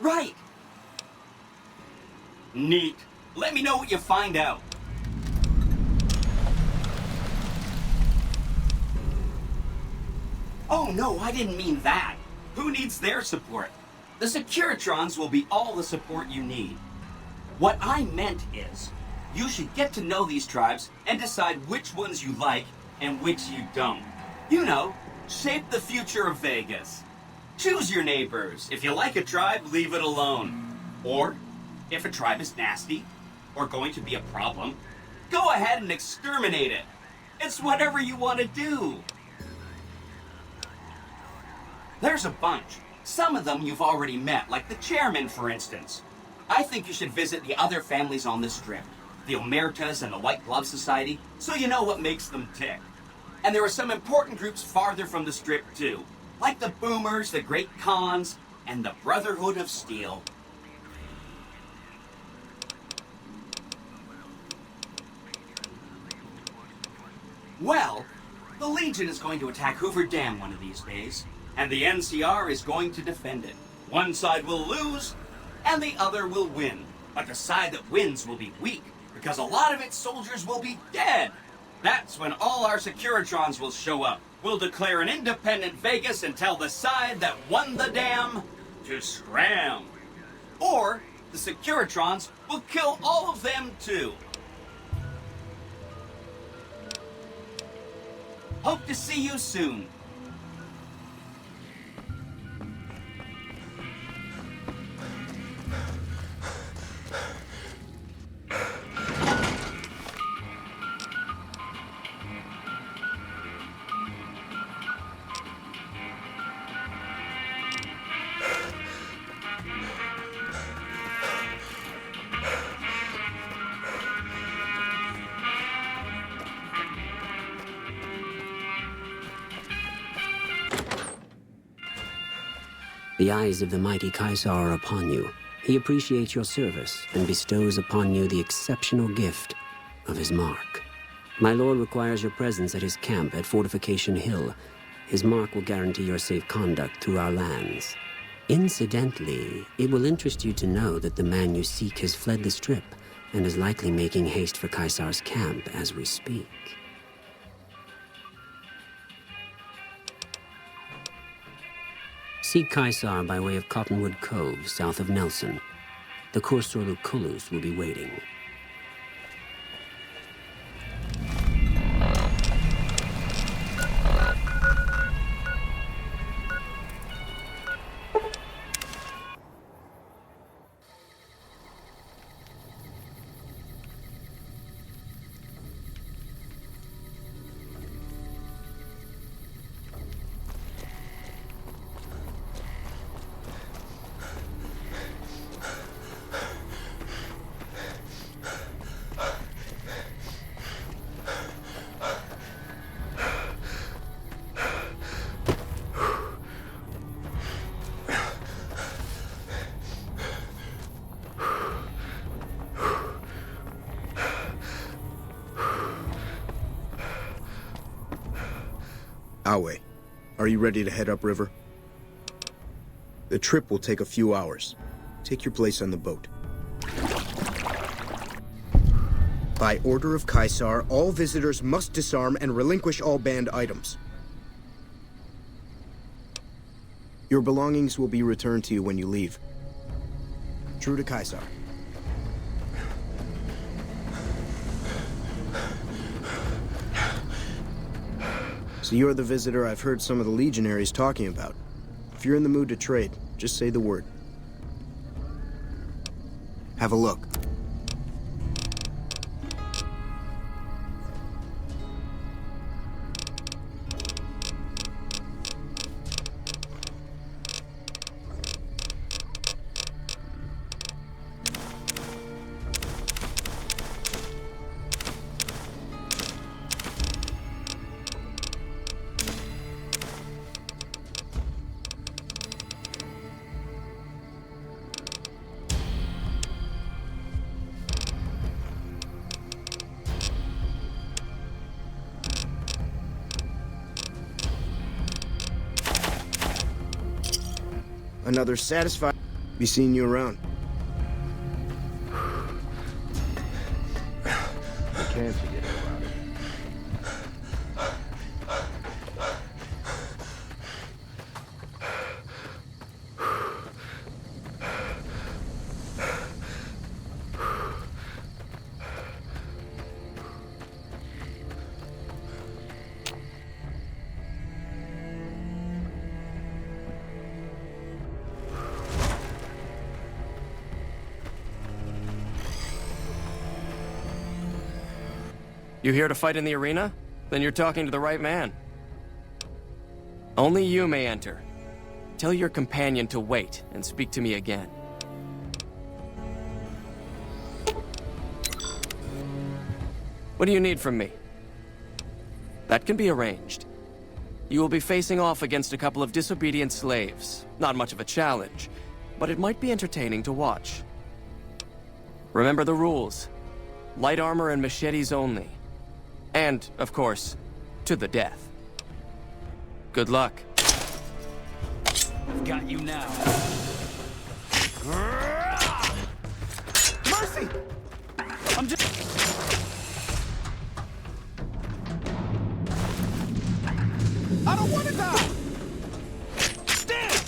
Right! Neat. Let me know what you find out. Oh no, I didn't mean that. Who needs their support? The Securitrons will be all the support you need. What I meant is, you should get to know these tribes and decide which ones you like and which you don't. You know, shape the future of Vegas. Choose your neighbors. If you like a tribe, leave it alone. Or, if a tribe is nasty, or going to be a problem, go ahead and exterminate it. It's whatever you want to do. There's a bunch. Some of them you've already met, like the chairman, for instance. I think you should visit the other families on the Strip, the Omertas and the White Glove Society, so you know what makes them tick. And there are some important groups farther from the Strip, too, like the Boomers, the Great Khans, and the Brotherhood of Steel. Well, the Legion is going to attack Hoover Dam one of these days, and the NCR is going to defend it. One side will lose, and the other will win. But the side that wins will be weak, because a lot of its soldiers will be dead. That's when all our Securitrons will show up. We'll declare an independent Vegas and tell the side that won the dam to scram. Or the Securitrons will kill all of them too. Hope to see you soon. The eyes of the mighty Kaisar are upon you. He appreciates your service and bestows upon you the exceptional gift of his mark. My lord requires your presence at his camp at Fortification Hill. His mark will guarantee your safe conduct through our lands. Incidentally, it will interest you to know that the man you seek has fled the Strip and is likely making haste for Kaisar's camp as we speak. Seek Kaisar by way of Cottonwood Cove, south of Nelson. The Kursor Kulus will be waiting. Awe, are you ready to head upriver? The trip will take a few hours. Take your place on the boat. By order of Kaisar, all visitors must disarm and relinquish all banned items. Your belongings will be returned to you when you leave. True to Kaisar. So you're the visitor I've heard some of the legionaries talking about. If you're in the mood to trade, just say the word. Have a look. Another satisfied... Be seeing you around. I can't forget about it. You here to fight in the arena? Then you're talking to the right man. Only you may enter. Tell your companion to wait and speak to me again. What do you need from me? That can be arranged. You will be facing off against a couple of disobedient slaves. Not much of a challenge, but it might be entertaining to watch. Remember the rules. Light armor and machetes only. And, of course, to the death. Good luck. I've got you now. Mercy! I'm just... I don't want to die! Stand!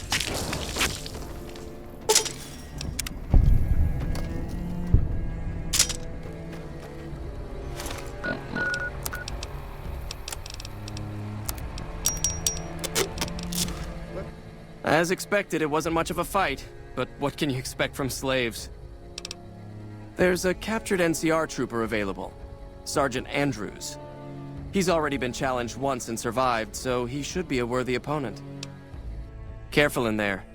As expected, it wasn't much of a fight, but what can you expect from slaves? There's a captured NCR trooper available, Sergeant Andrews. He's already been challenged once and survived, so he should be a worthy opponent. Careful in there.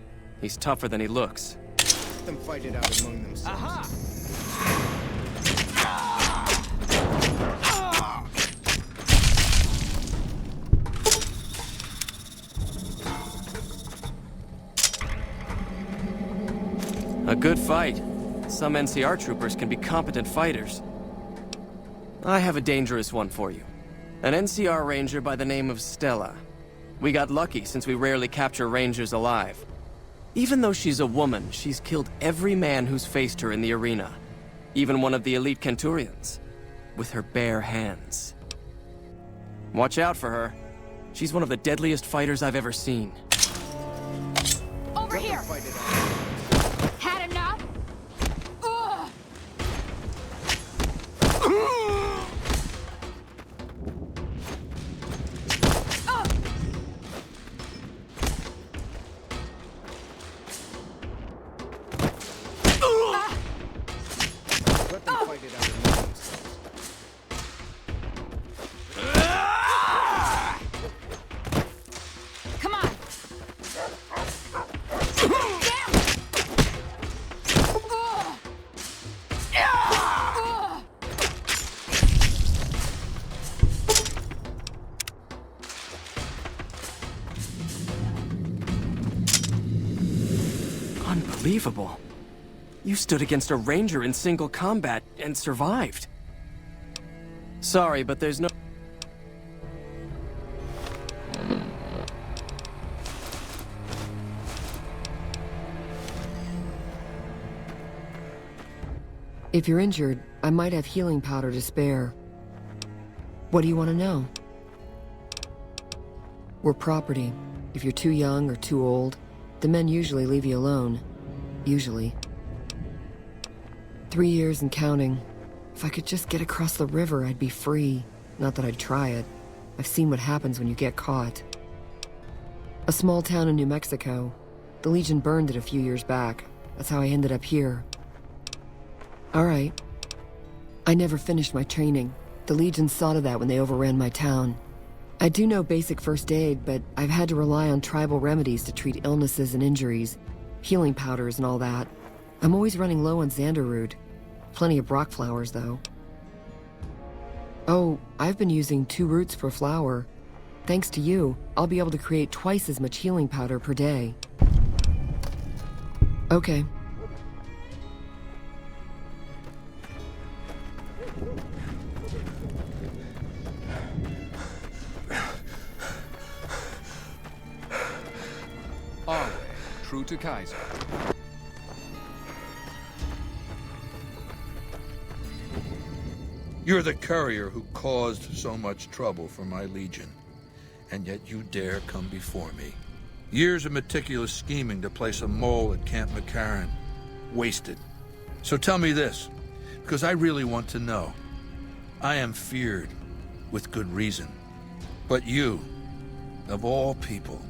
He's tougher than he looks. Let them fight it out among themselves. Aha! A good fight. Some NCR troopers can be competent fighters. I have a dangerous one for you. An NCR ranger by the name of Stella. We got lucky since we rarely capture rangers alive. Even though she's a woman, she's killed every man who's faced her in the arena. Even one of the elite Kenturians. With her bare hands. Watch out for her. She's one of the deadliest fighters I've ever seen. Over Let here! them fight it out. Had enough? Ugh. Let them fight it out among themselves. Come on! Down! Ugh. Unbelievable. You stood against a ranger in single combat and survived. Sorry, but there's no... If you're injured, I might have healing powder to spare. What do you want to know? We're property. If you're too young or too old, the men usually leave you alone. Usually. 3 years and counting. If I could just get across the river, I'd be free. Not that I'd try it. I've seen what happens when you get caught. A small town in New Mexico. The Legion burned it a few years back. That's how I ended up here. All right. I never finished my training. The Legion saw to that when they overran my town. I do know basic first aid, but I've had to rely on tribal remedies to treat illnesses and injuries. Healing powders and all that. I'm always running low on Xanderroot. Plenty of Brock flowers, though. Oh, I've been using 2 roots per flower. Thanks to you, I'll be able to create twice as much healing powder per day. Okay. Our way, true to Kaiser. You're the courier who caused so much trouble for my Legion, and yet you dare come before me. Years of meticulous scheming to place a mole at Camp McCarran. Wasted. So tell me this, because I really want to know. I am feared, with good reason. But you, of all people,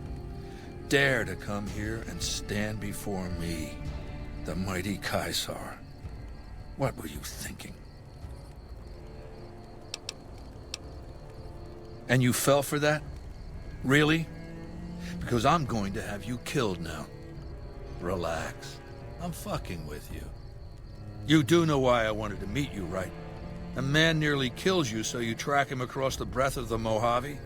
dare to come here and stand before me, the mighty Caesar. What were you thinking? And you fell for that? Really? Because I'm going to have you killed now. Relax. I'm fucking with you. You do know why I wanted to meet you, right? A man nearly kills you, so you track him across the breadth of the Mojave?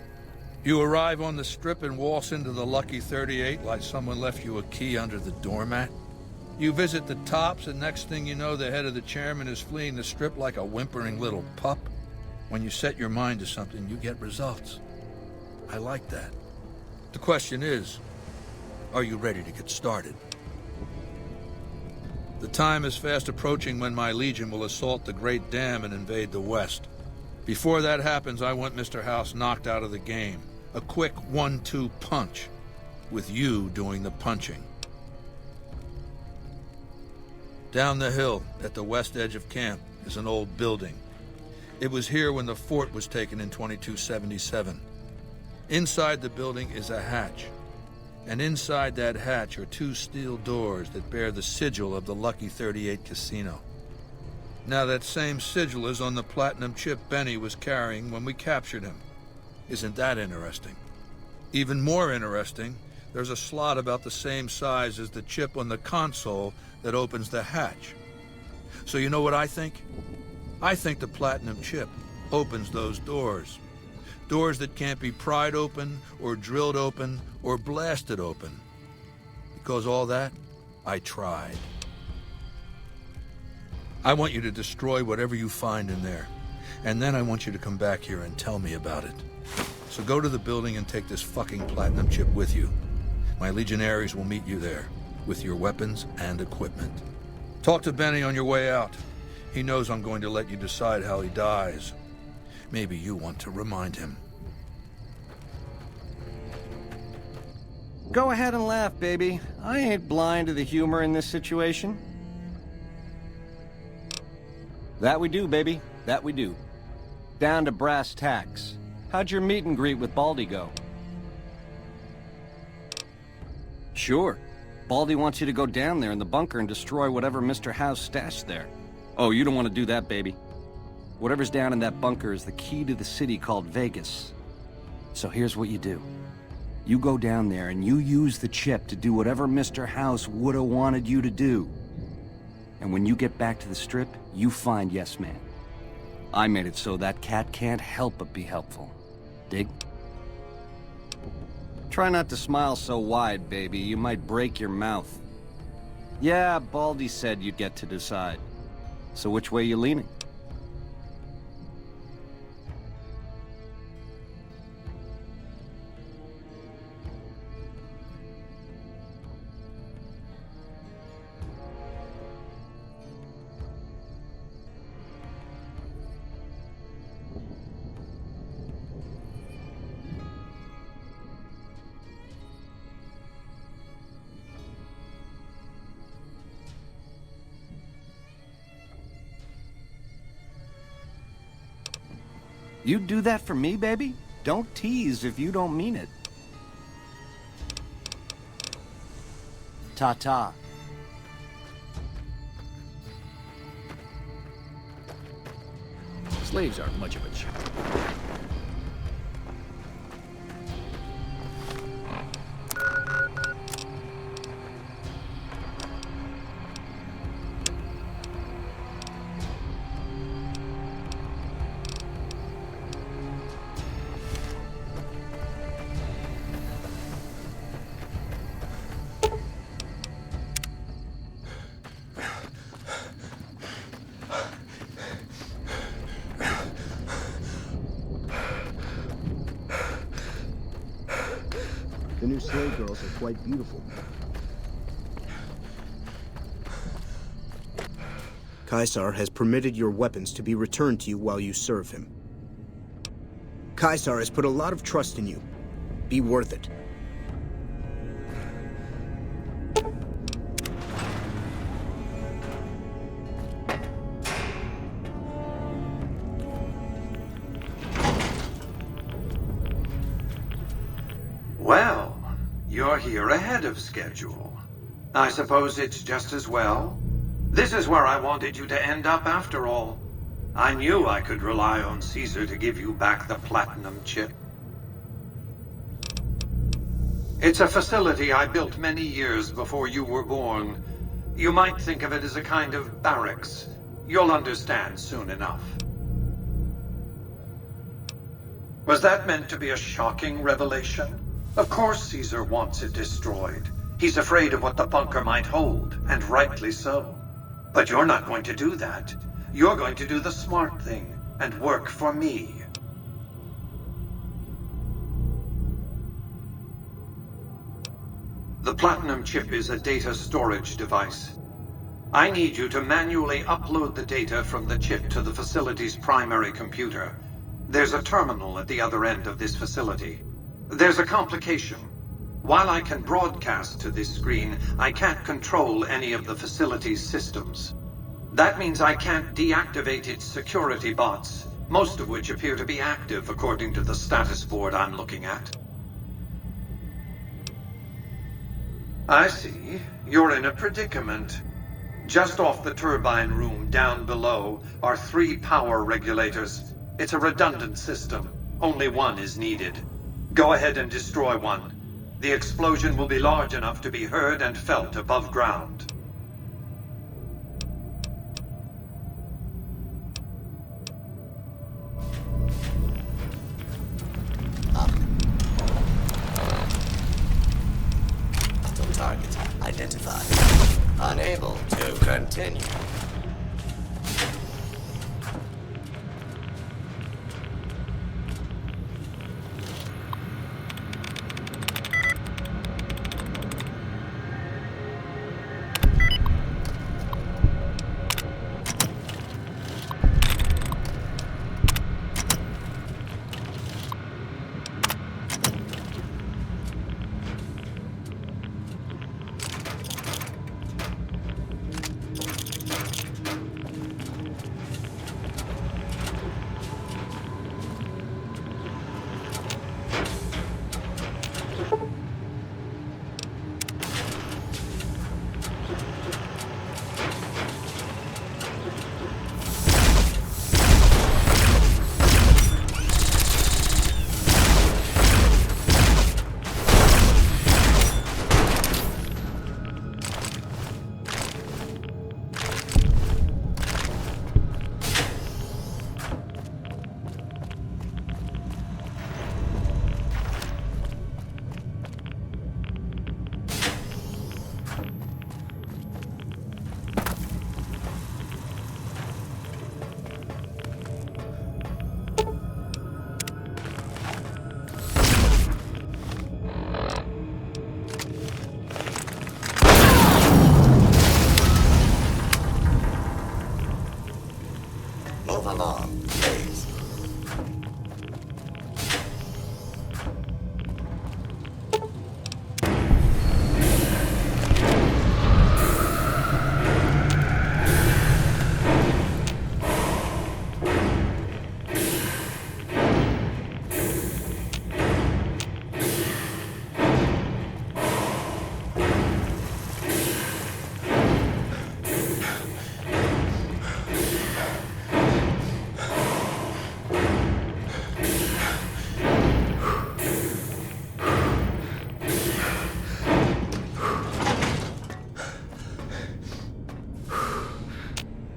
You arrive on the Strip and waltz into the Lucky 38 like someone left you a key under the doormat? You visit the tops, and next thing you know, the head of the chairman is fleeing the Strip like a whimpering little pup? When you set your mind to something, you get results. I like that. The question is, are you ready to get started? The time is fast approaching when my Legion will assault the Great Dam and invade the West. Before that happens, I want Mr. House knocked out of the game. A quick 1-2 punch, with you doing the punching. Down the hill, at the west edge of camp, is an old building. It was here when the fort was taken in 2277. Inside the building is a hatch, and inside that hatch are 2 steel doors that bear the sigil of the Lucky 38 Casino. Now that same sigil is on the platinum chip Benny was carrying when we captured him. Isn't that interesting? Even more interesting, there's a slot about the same size as the chip on the console that opens the hatch. So you know what I think? I think the platinum chip opens those doors. Doors that can't be pried open, or drilled open, or blasted open. Because all that, I tried. I want you to destroy whatever you find in there. And then I want you to come back here and tell me about it. So go to the building and take this fucking platinum chip with you. My legionaries will meet you there, with your weapons and equipment. Talk to Benny on your way out. He knows I'm going to let you decide how he dies. Maybe you want to remind him. Go ahead and laugh, baby. I ain't blind to the humor in this situation. That we do, baby. That we do. Down to brass tacks. How'd your meet and greet with Baldy go? Sure. Baldy wants you to go down there in the bunker and destroy whatever Mr. House stashed there. Oh, you don't want to do that, baby. Whatever's down in that bunker is the key to the city called Vegas. So here's what you do. You go down there and you use the chip to do whatever Mr. House would have wanted you to do. And when you get back to the Strip, you find Yes Man. I made it so that cat can't help but be helpful. Dig? Try not to smile so wide, baby. You might break your mouth. Yeah, Baldy said you'd get to decide. So which way you leaning? You'd do that for me, baby? Don't tease if you don't mean it. Ta-ta. Slaves aren't much of a challenge. The new slave girls are quite beautiful. Caesar has permitted your weapons to be returned to you while you serve him. Caesar has put a lot of trust in you. Be worth it. Well, you're here ahead of schedule. I suppose it's just as well. This is where I wanted you to end up after all. I knew I could rely on Caesar to give you back the platinum chip. It's a facility I built many years before you were born. You might think of it as a kind of barracks. You'll understand soon enough. Was that meant to be a shocking revelation? Of course Caesar wants it destroyed. He's afraid of what the bunker might hold, and rightly so. But you're not going to do that. You're going to do the smart thing, and work for me. The platinum chip is a data storage device. I need you to manually upload the data from the chip to the facility's primary computer. There's a terminal at the other end of this facility. There's a complication. While I can broadcast to this screen, I can't control any of the facility's systems. That means I can't deactivate its security bots, most of which appear to be active according to the status board I'm looking at. I see. You're in a predicament. Just off the turbine room down below are 3 power regulators. It's a redundant system. Only one is needed. Go ahead and destroy one. The explosion will be large enough to be heard and felt above ground. Hostile target identified. Unable to continue. Move along, please.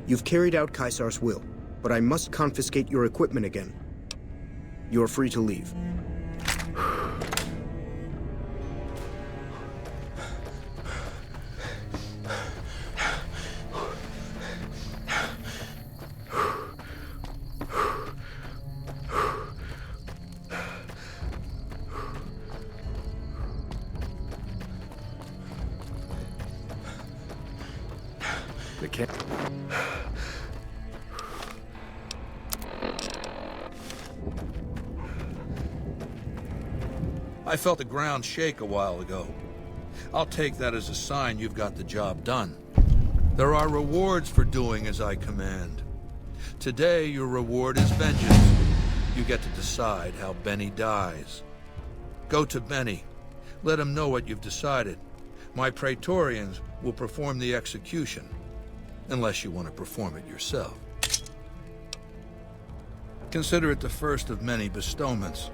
You've carried out Caesar's will, but I must confiscate your equipment again. You're free to leave. The I felt the ground shake a while ago. I'll take that as a sign you've got the job done. There are rewards for doing as I command. Today, your reward is vengeance. You get to decide how Benny dies. Go to Benny. Let him know what you've decided. My Praetorians will perform the execution, unless you want to perform it yourself. Consider it the first of many bestowments.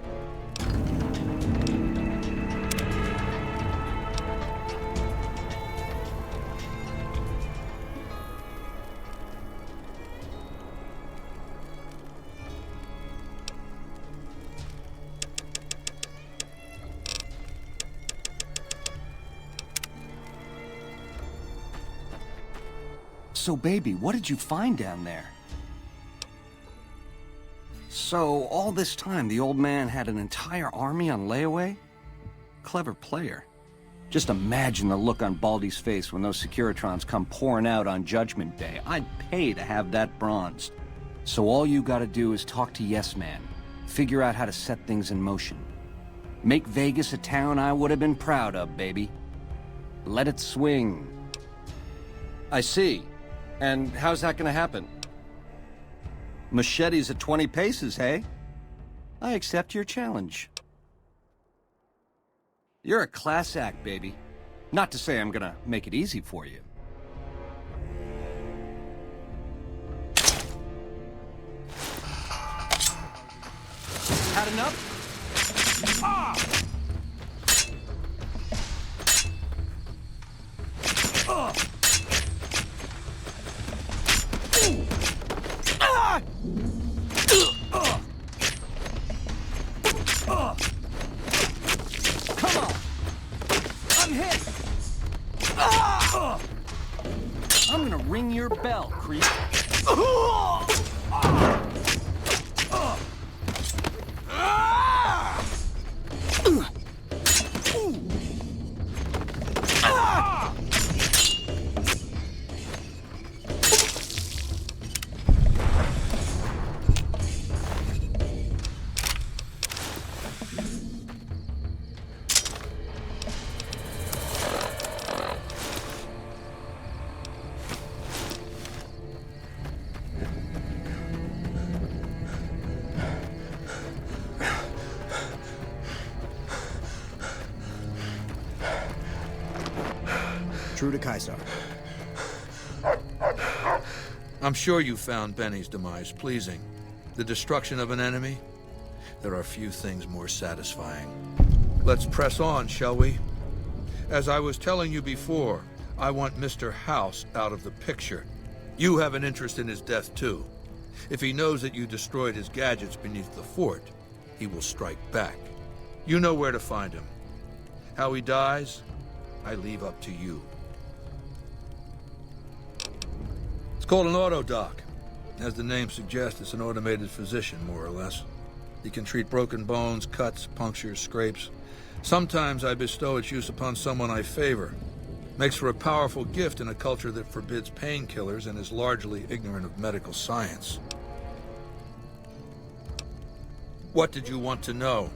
So, baby, what did you find down there? So, all this time, the old man had an entire army on layaway? Clever player. Just imagine the look on Baldy's face when those Securitrons come pouring out on Judgment Day. I'd pay to have that bronzed. So all you gotta do is talk to Yes Man. Figure out how to set things in motion. Make Vegas a town I would have been proud of, baby. Let it swing. I see. And how's that gonna happen? Machetes at 20 paces, hey? I accept your challenge. You're a class act, baby. Not to say I'm gonna make it easy for you. Had enough? Ah! Come on! I'm hit! I'm gonna ring your bell, creep. True to Caesar. I'm sure you found Benny's demise pleasing. The destruction of an enemy? There are few things more satisfying. Let's press on, shall we? As I was telling you before, I want Mr. House out of the picture. You have an interest in his death, too. If he knows that you destroyed his gadgets beneath the fort, he will strike back. You know where to find him. How he dies, I leave up to you. It's called an autodoc. As the name suggests, it's an automated physician, more or less. He can treat broken bones, cuts, punctures, scrapes. Sometimes I bestow its use upon someone I favor. Makes for a powerful gift in a culture that forbids painkillers and is largely ignorant of medical science. What did you want to know?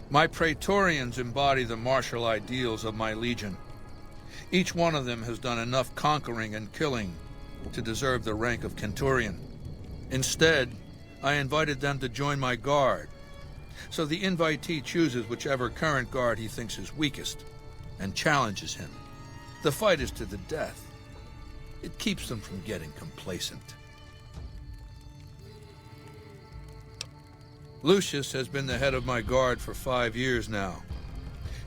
My Praetorians embody the martial ideals of my legion. Each one of them has done enough conquering and killing to deserve the rank of Centurion. Instead, I invited them to join my guard. So the invitee chooses whichever current guard he thinks is weakest and challenges him. The fight is to the death. It keeps them from getting complacent. Lucius has been the head of my guard for 5 years now.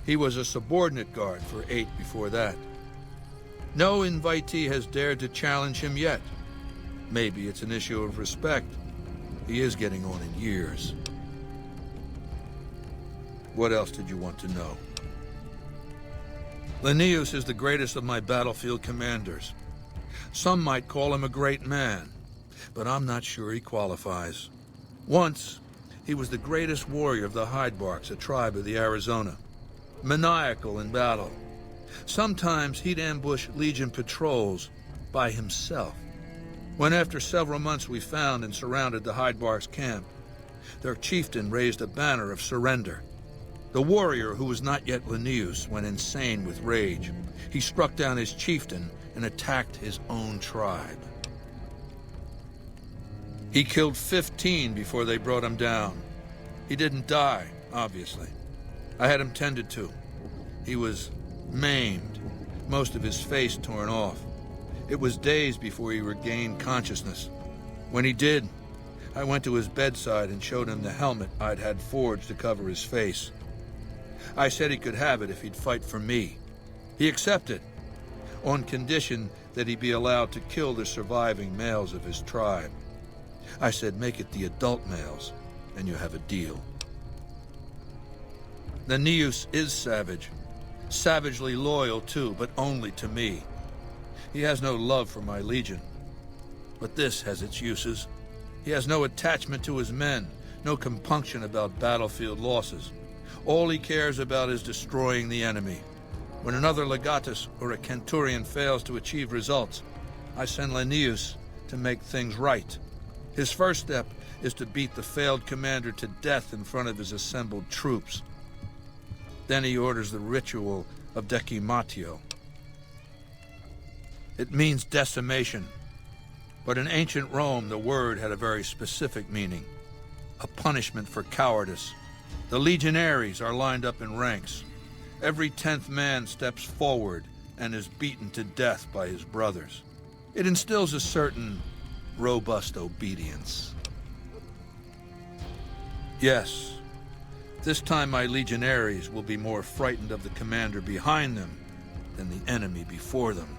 He was a subordinate guard for 8 before that. No invitee has dared to challenge him yet. Maybe it's an issue of respect. He is getting on in years. What else did you want to know? Linnaeus is the greatest of my battlefield commanders. Some might call him a great man, but I'm not sure he qualifies. Once, he was the greatest warrior of the Hydebarks, a tribe of the Arizona. Maniacal in battle. Sometimes he'd ambush Legion patrols by himself. When after several months we found and surrounded the Hydebarks camp, their chieftain raised a banner of surrender. The warrior, who was not yet Linnaeus, went insane with rage. He struck down his chieftain and attacked his own tribe. He killed 15 before they brought him down. He didn't die, obviously. I had him tended to. He was maimed, most of his face torn off. It was days before he regained consciousness. When he did, I went to his bedside and showed him the helmet I'd had forged to cover his face. I said he could have it if he'd fight for me. He accepted, on condition that he be allowed to kill the surviving males of his tribe. I said, make it the adult males, and you have a deal. Linnaeus is savage. Savagely loyal, too, but only to me. He has no love for my legion. But this has its uses. He has no attachment to his men, no compunction about battlefield losses. All he cares about is destroying the enemy. When another legatus or a centurion fails to achieve results, I send Linnaeus to make things right. His first step is to beat the failed commander to death in front of his assembled troops. Then he orders the ritual of decimatio. It means decimation, but in ancient Rome the word had a very specific meaning, a punishment for cowardice. The legionaries are lined up in ranks. Every 10th man steps forward and is beaten to death by his brothers. It instills a certain robust obedience. Yes, this time my legionaries will be more frightened of the commander behind them than the enemy before them.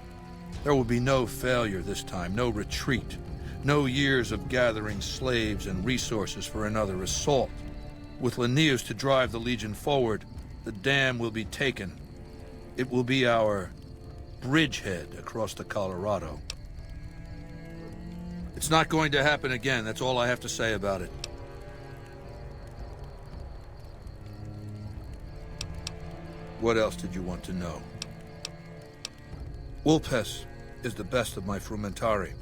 There will be no failure this time, no retreat, no years of gathering slaves and resources for another assault. With Linnaeus to drive the legion forward, the dam will be taken. It will be our bridgehead across the Colorado. It's not going to happen again, that's all I have to say about it. What else did you want to know? Wulpes is the best of my frumentari,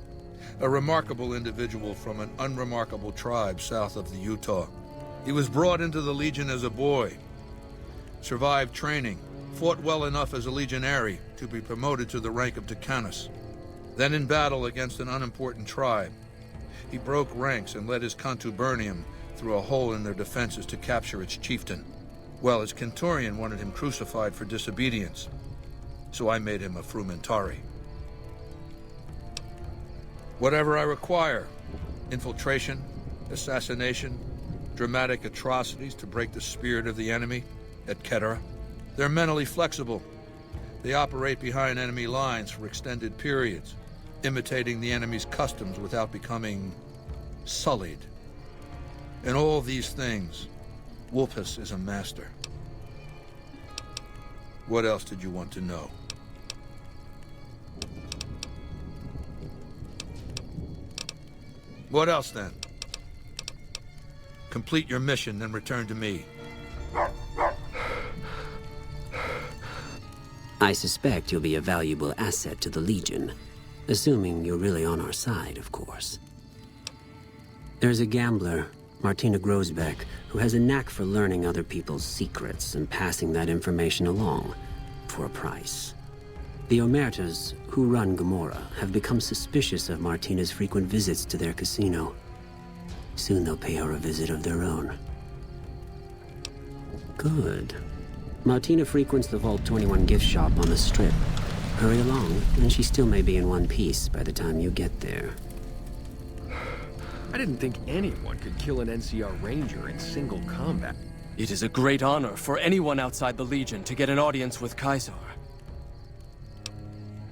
a remarkable individual from an unremarkable tribe south of the Utah. He was brought into the Legion as a boy, survived training, fought well enough as a legionary to be promoted to the rank of decanus. Then in battle against an unimportant tribe, he broke ranks and led his contubernium through a hole in their defenses to capture its chieftain. Well, his centurion wanted him crucified for disobedience, so I made him a frumentari. Whatever I require, infiltration, assassination, dramatic atrocities to break the spirit of the enemy, etc. They're mentally flexible. They operate behind enemy lines for extended periods, imitating the enemy's customs without becoming sullied. In all these things, Wulpes is a master. What else did you want to know? What else, then? Complete your mission, then return to me. I suspect you'll be a valuable asset to the Legion, assuming you're really on our side, of course. There's a gambler, Martina Grosbeck, who has a knack for learning other people's secrets and passing that information along for a price. The Omertas, who run Gomorrah, have become suspicious of Martina's frequent visits to their casino. Soon they'll pay her a visit of their own. Good. Martina frequents the Vault 21 gift shop on the Strip. Hurry along, and she still may be in one piece by the time you get there. I didn't think anyone could kill an NCR Ranger in single combat. It is a great honor for anyone outside the Legion to get an audience with Caesar.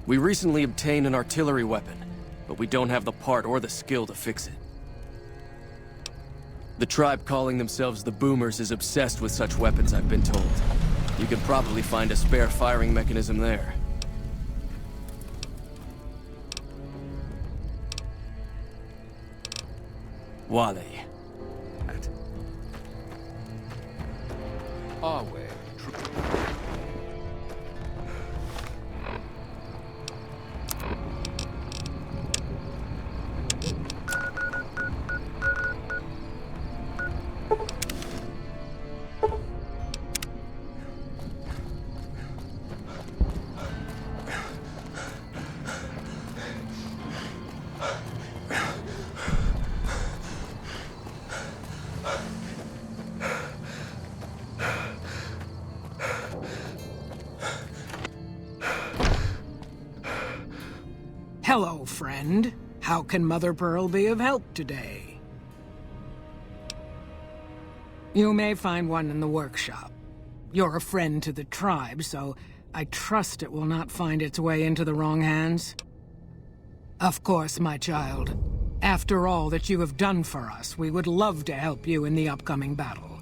We recently obtained an artillery weapon, but we don't have the part or the skill to fix it. The tribe calling themselves the Boomers is obsessed with such weapons, I've been told. You could probably find a spare firing mechanism there. Wale. Our way. Hello, friend. How can Mother Pearl be of help today? You may find one in the workshop. You're a friend to the tribe, so I trust it will not find its way into the wrong hands. Of course, my child. After all that you have done for us, we would love to help you in the upcoming battle.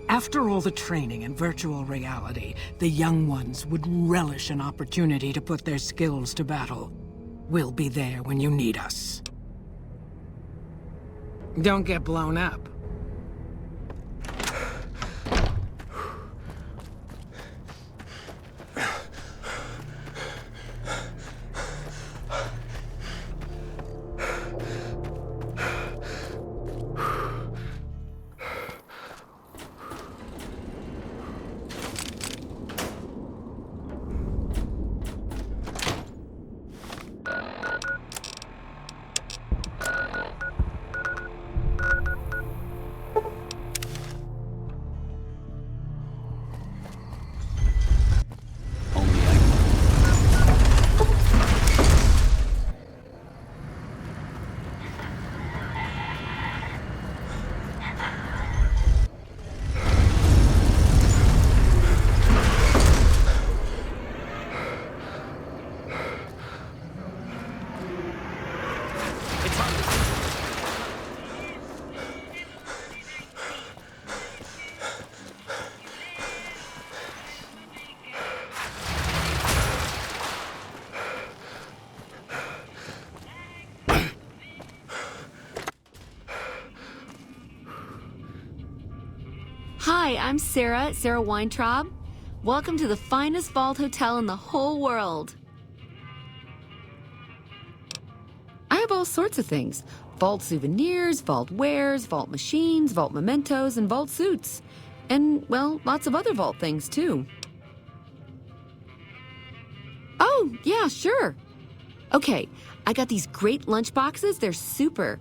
After all the training in virtual reality, the young ones would relish an opportunity to put their skills to battle. We'll be there when you need us. Don't get blown up. Hi, I'm Sarah Weintraub. Welcome to the finest vault hotel in the whole world. I have all sorts of things. Vault souvenirs, vault wares, vault machines, vault mementos, and vault suits. And, well, lots of other vault things, too. Oh, yeah, sure. Okay, I got these great lunch boxes. They're super.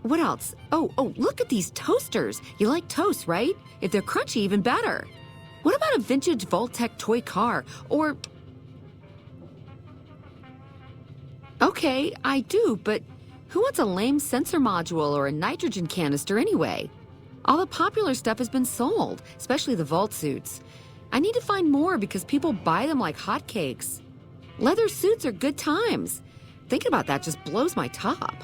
What else? Oh, look at these toasters. You like toast, right? If they're crunchy, even better. What about a vintage Vault-Tec toy car? Or... Okay, I do, but who wants a lame sensor module or a nitrogen canister anyway? All the popular stuff has been sold, especially the vault suits. I need to find more because people buy them like hotcakes. Leather suits are good times. Thinking about that just blows my top.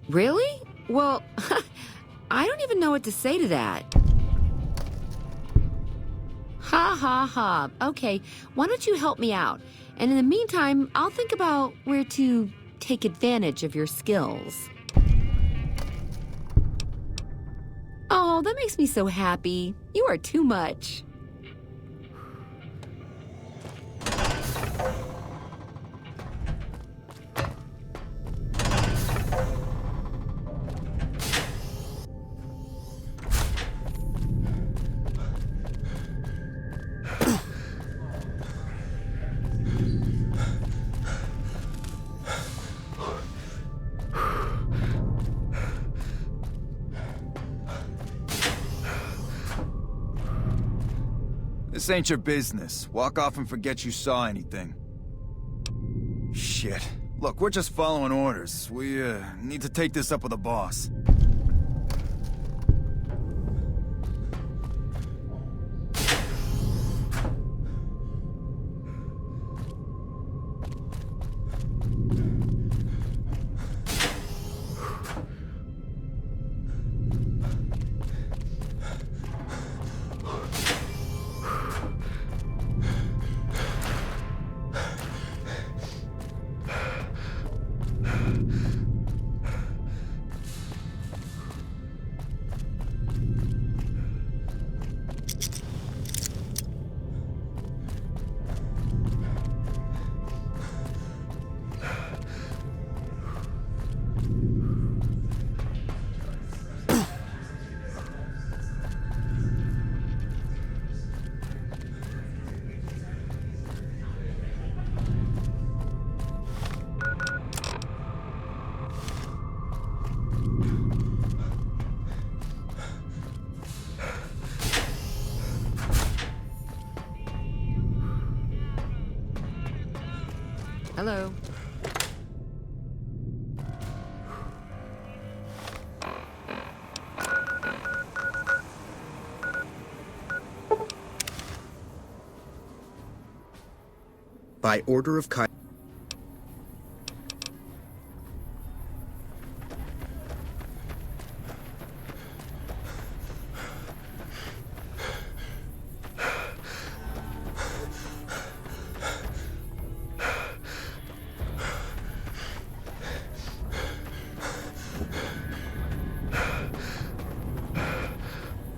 Really? Well, I don't even know what to say to that. Ha ha ha. Okay, why don't you help me out? And in the meantime, I'll think about where to take advantage of your skills. Oh, that makes me so happy. You are too much. This ain't your business. Walk off and forget you saw anything. Shit. Look, we're just following orders. We, need to take this up with the boss. Hello. By order of Kai...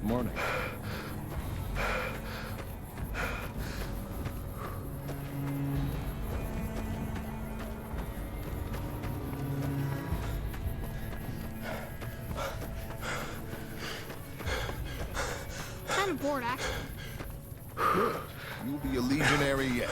Morning. Kind of bored, actually. Good. You'll be a legionary yet.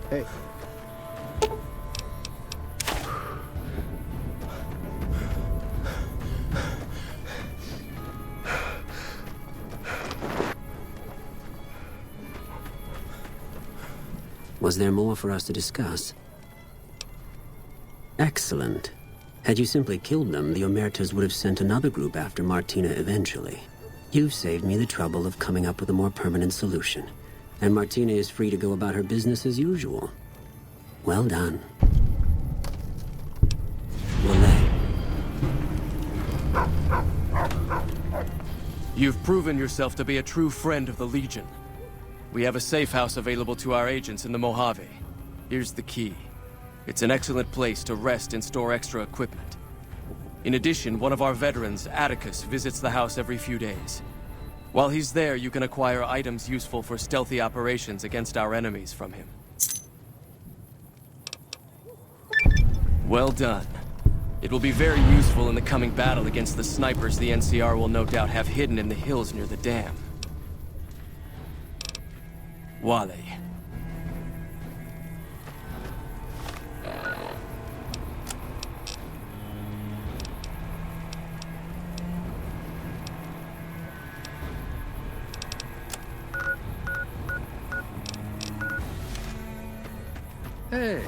Hey. Was there more for us to discuss? Excellent. Had you simply killed them, the Omertas would have sent another group after Martina eventually. You've saved me the trouble of coming up with a more permanent solution. And Martina is free to go about her business as usual. Well done. You've proven yourself to be a true friend of the Legion. We have a safe house available to our agents in the Mojave. Here's the key. It's an excellent place to rest and store extra equipment. In addition, one of our veterans, Atticus, visits the house every few days. While he's there, you can acquire items useful for stealthy operations against our enemies from him. Well done. It will be very useful in the coming battle against the snipers the NCR will no doubt have hidden in the hills near the dam. Wale. Hey.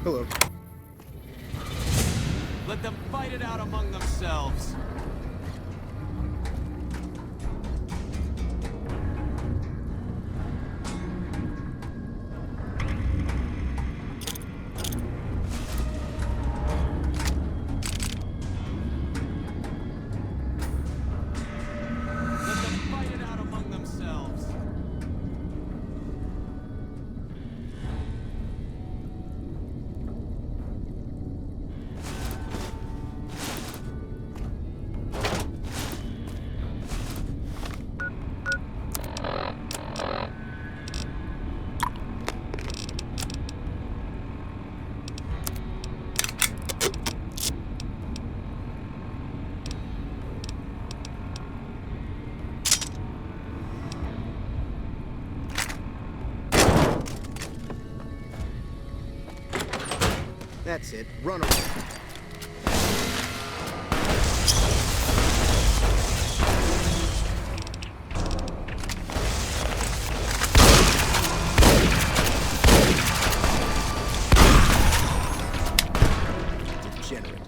Hello. Let them fight it out among themselves. That's it. Run away. Degenerate.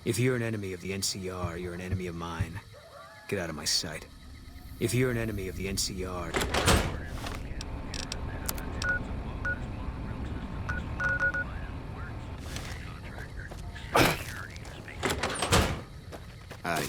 If you're an enemy of the NCR, you're an enemy of mine. Get out of my sight. If you're an enemy of the NCR... Aye.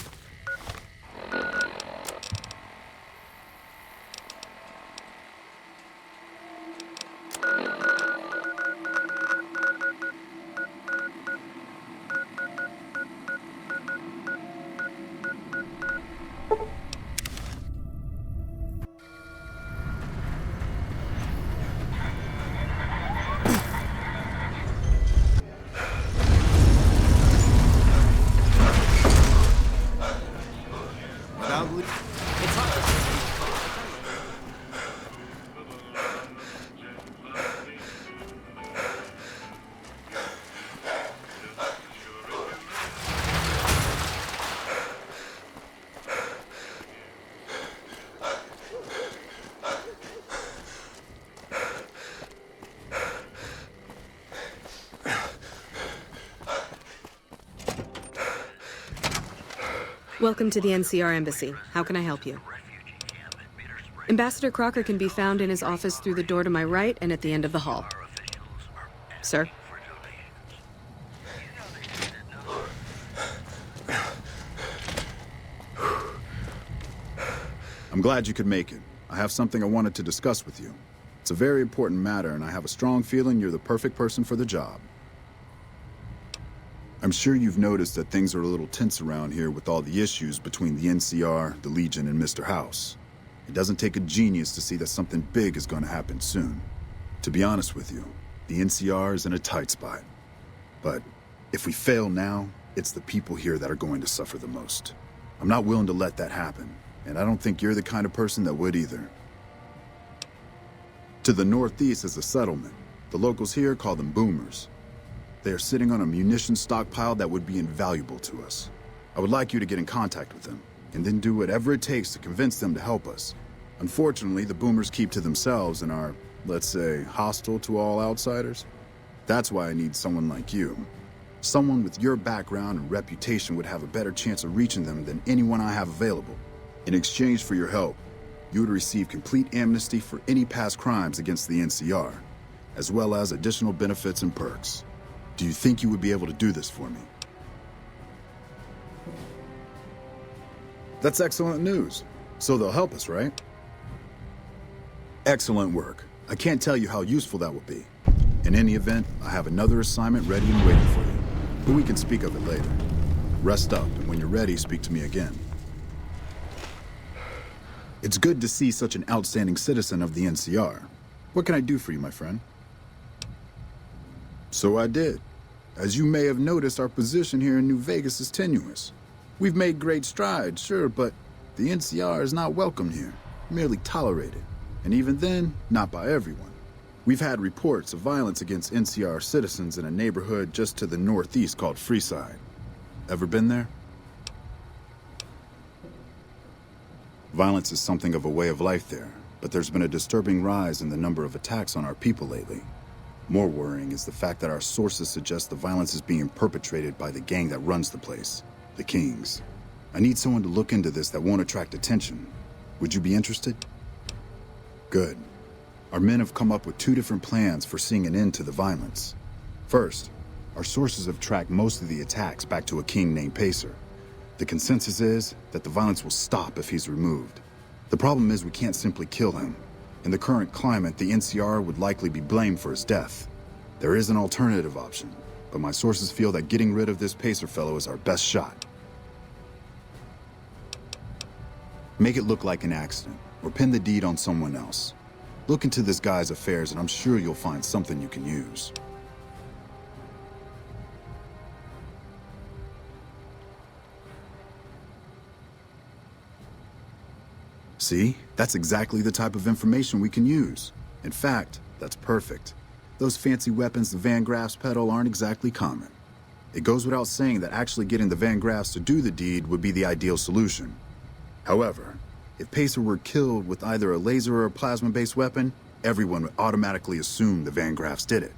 Welcome to the NCR Embassy. How can I help you? Ambassador Crocker can be found in his office through the door to my right and at the end of the hall. Sir? I'm glad you could make it. I have something I wanted to discuss with you. It's a very important matter, and I have a strong feeling you're the perfect person for the job. I'm sure you've noticed that things are a little tense around here with all the issues between the NCR, the Legion, and Mr. House. It doesn't take a genius to see that something big is going to happen soon. To be honest with you, the NCR is in a tight spot. But if we fail now, it's the people here that are going to suffer the most. I'm not willing to let that happen, and I don't think you're the kind of person that would either. To the northeast is a settlement. The locals here call them boomers. They are sitting on a munitions stockpile that would be invaluable to us. I would like you to get in contact with them, and then do whatever it takes to convince them to help us. Unfortunately, the boomers keep to themselves and are, let's say, hostile to all outsiders. That's why I need someone like you. Someone with your background and reputation would have a better chance of reaching them than anyone I have available. In exchange for your help, you would receive complete amnesty for any past crimes against the NCR, as well as additional benefits and perks. Do you think you would be able to do this for me? That's excellent news. So they'll help us, right? Excellent work. I can't tell you how useful that will be. In any event, I have another assignment ready and waiting for you. But we can speak of it later. Rest up, and when you're ready, speak to me again. It's good to see such an outstanding citizen of the NCR. What can I do for you, my friend? So I did. As you may have noticed, our position here in New Vegas is tenuous. We've made great strides, sure, but the NCR is not welcomed here, merely tolerated. And even then, not by everyone. We've had reports of violence against NCR citizens in a neighborhood just to the northeast called Freeside. Ever been there? Violence is something of a way of life there, but there's been a disturbing rise in the number of attacks on our people lately. More worrying is the fact that our sources suggest the violence is being perpetrated by the gang that runs the place, the Kings. I need someone to look into this that won't attract attention. Would you be interested? Good. Our men have come up with 2 different plans for seeing an end to the violence. First, our sources have tracked most of the attacks back to a king named Pacer. The consensus is that the violence will stop if he's removed. The problem is we can't simply kill him. In the current climate, the NCR would likely be blamed for his death. There is an alternative option, but my sources feel that getting rid of this Pacer fellow is our best shot. Make it look like an accident, or pin the deed on someone else. Look into this guy's affairs and I'm sure you'll find something you can use. See? That's exactly the type of information we can use. In fact, that's perfect. Those fancy weapons the Van Graffs peddle aren't exactly common. It goes without saying that actually getting the Van Graffs to do the deed would be the ideal solution. However, if Pacer were killed with either a laser or a plasma-based weapon, everyone would automatically assume the Van Graffs did it.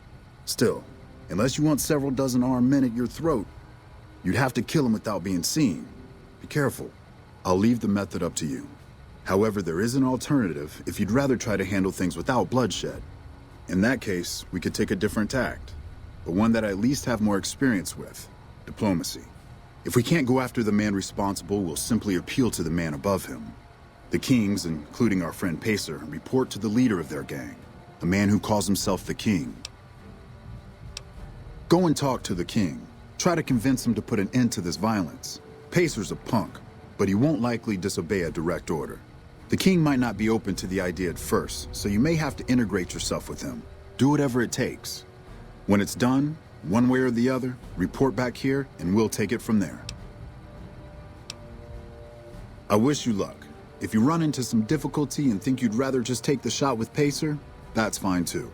Still, unless you want several dozen armed men at your throat, you'd have to kill him without being seen. Be careful. I'll leave the method up to you. However, there is an alternative if you'd rather try to handle things without bloodshed. In that case, we could take a different tact, but one that I at least have more experience with: diplomacy. If we can't go after the man responsible, we'll simply appeal to the man above him. The Kings, including our friend Pacer, report to the leader of their gang, the man who calls himself the King. Go and talk to the King. Try to convince him to put an end to this violence. Pacer's a punk, but he won't likely disobey a direct order. The King might not be open to the idea at first, so you may have to integrate yourself with him. Do whatever it takes. When it's done, one way or the other, report back here and we'll take it from there. I wish you luck. If you run into some difficulty and think you'd rather just take the shot with Pacer, that's fine too.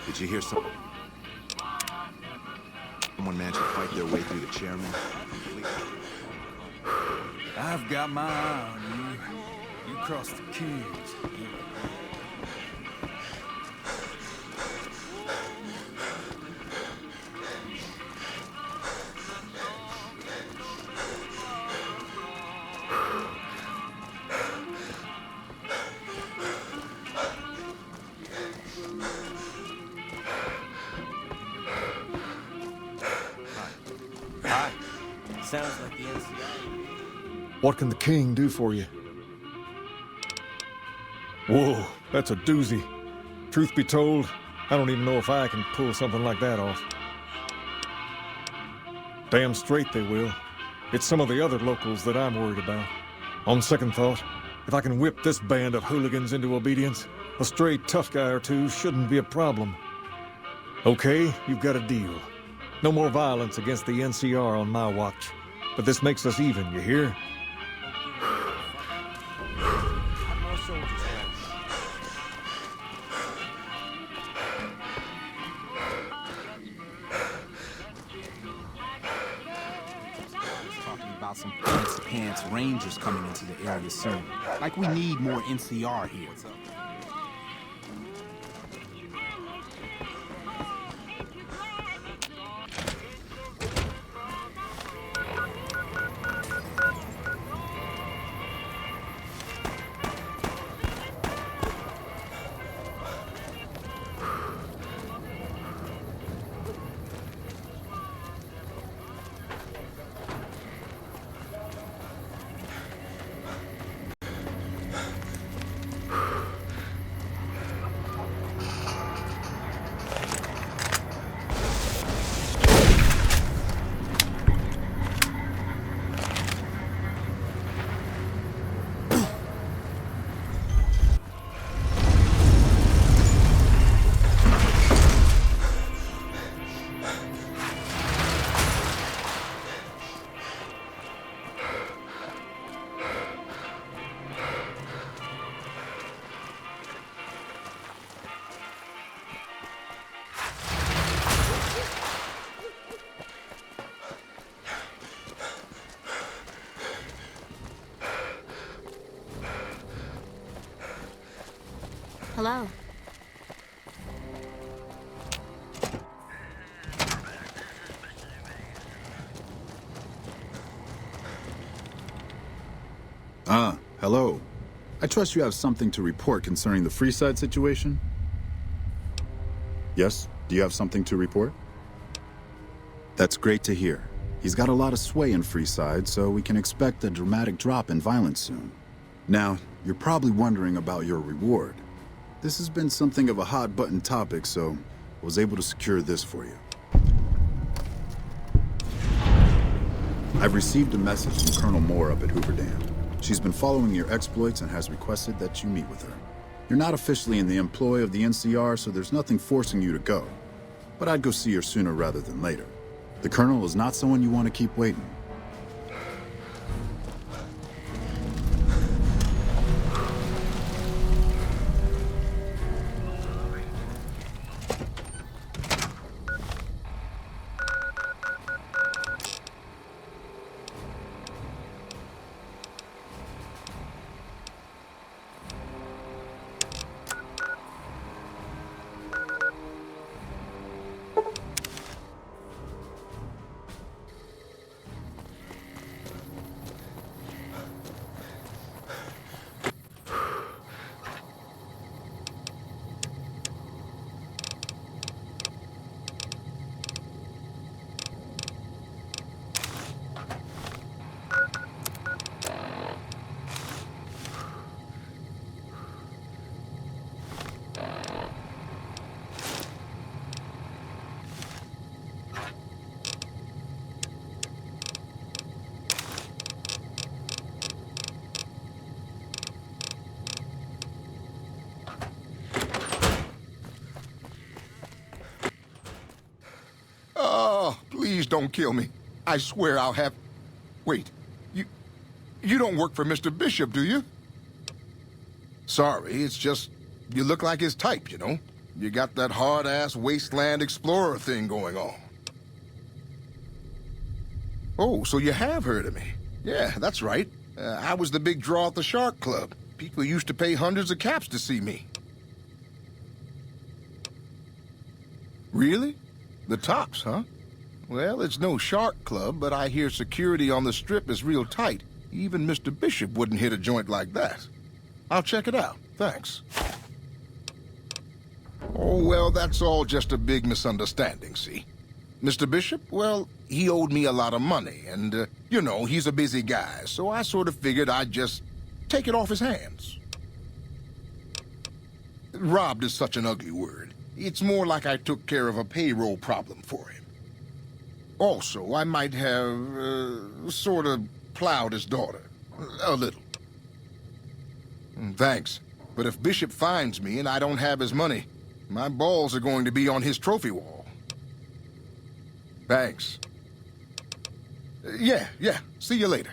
Did you hear someone managed to fight their way through the chairman? I've got my eye on you. You crossed the Kings. Sounds like the NCR. What can the King do for you? Whoa, that's a doozy. Truth be told, I don't even know if I can pull something like that off. Damn straight they will. It's some of the other locals that I'm worried about. On second thought, if I can whip this band of hooligans into obedience, a stray tough guy or two shouldn't be a problem. Okay, you've got a deal. No more violence against the NCR on my watch. But this makes us even, you hear? about some fancy pants rangers coming into the area soon. Like we need more NCR here. Hello. Hello. I trust you have something to report concerning the Freeside situation? Yes? Do you have something to report? That's great to hear. He's got a lot of sway in Freeside, so we can expect a dramatic drop in violence soon. Now, you're probably wondering about your reward. This has been something of a hot-button topic, so I was able to secure this for you. I've received a message from Colonel Moore up at Hoover Dam. She's been following your exploits and has requested that you meet with her. You're not officially in the employ of the NCR, so there's nothing forcing you to go. But I'd go see her sooner rather than later. The Colonel is not someone you want to keep waiting. Please don't kill me. I swear I'll have... Wait, you don't work for Mr. Bishop, do you? Sorry, it's just you look like his type, you know? You got that hard-ass wasteland explorer thing going on. Oh, so you have heard of me. Yeah, that's right. I was the big draw at the Shark Club. People used to pay hundreds of caps to see me. Really? The tops, huh? Well, it's no shark club, but I hear security on the Strip is real tight. Even Mr. Bishop wouldn't hit a joint like that. I'll check it out. Thanks. Oh, well, that's all just a big misunderstanding, see? Mr. Bishop, well, he owed me a lot of money, and, you know, he's a busy guy, so I sort of figured I'd just take it off his hands. Robbed is such an ugly word. It's more like I took care of a payroll problem for him. Also, I might have, sort of plowed his daughter. A little. Thanks. But if Bishop finds me and I don't have his money, my balls are going to be on his trophy wall. Thanks. Yeah. See you later.